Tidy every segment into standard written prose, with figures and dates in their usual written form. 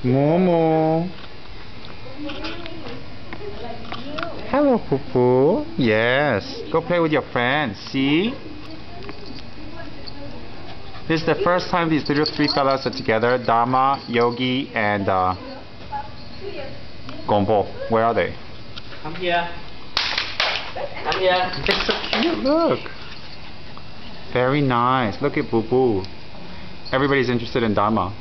Mumu. Hello, Poo. Yes. Go play with your friends. See? This is the first time these little three fellas are together. Dharma, Yogi, and Gombo. Where are they? Come here. Come here. They're so cute. Look. Very nice. Look at Boo Boo. Everybody's interested in Dharma.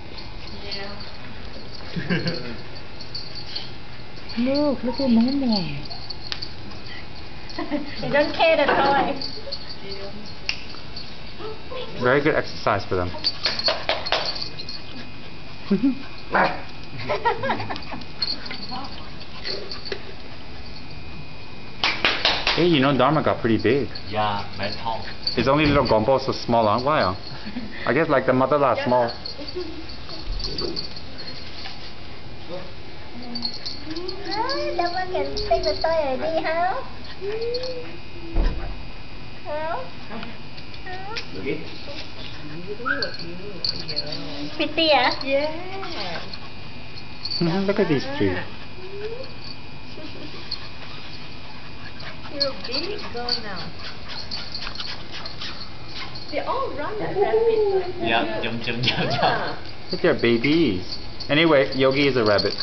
Look at Momo. They don't care the toy. Very good exercise for them. Hey, you know Dharma got pretty big. Yeah, very tall. It's only little Gombo so small, huh? Why? I guess like the mother are small. Dharma can take the toy already, huh? Okay. Pretty, ah? Yeah. Look at these three. You're a big girl now. They all run like rabbits. Yeah, jump. Look, they're babies. Anyway, Yogi is a rabbit.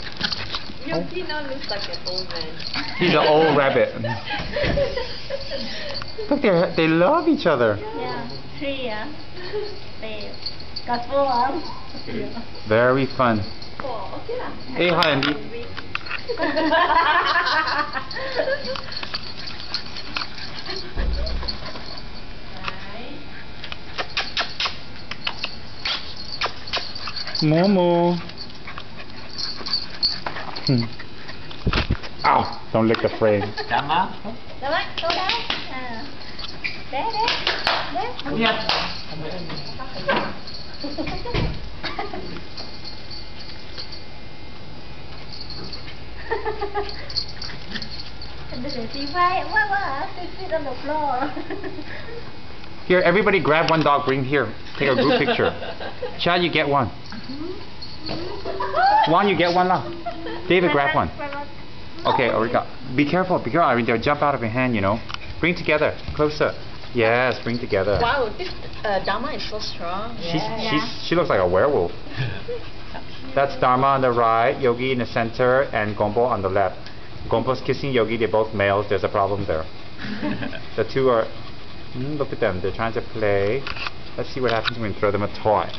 Yogi now looks like an old man. He's an old rabbit. Look, they love each other. Yeah, three, ah. They got 4 arms. Very fun. Oh, okay lah. Hey, hi, Andy. Momo. Ow! Don't lick the frame. Dharma, Dharma, go down. There. come here. And the baby fight. What? Sit on the floor. Here, everybody grab one dog, bring here. Take a group picture. Chad, you get one. Juan, you get one lah. David, grab one. Okay, Orica. Be careful, I mean, they'll jump out of your hand, you know. Bring together, closer. Yes, bring together. Wow, this Dharma is so strong. She looks like a werewolf. That's Dharma on the right, Yogi in the center, and Gombo on the left. Gombo's kissing Yogi, they're both males, there's a problem there. The two are, look at them, they're trying to play. Let's see what happens when we throw them a toy.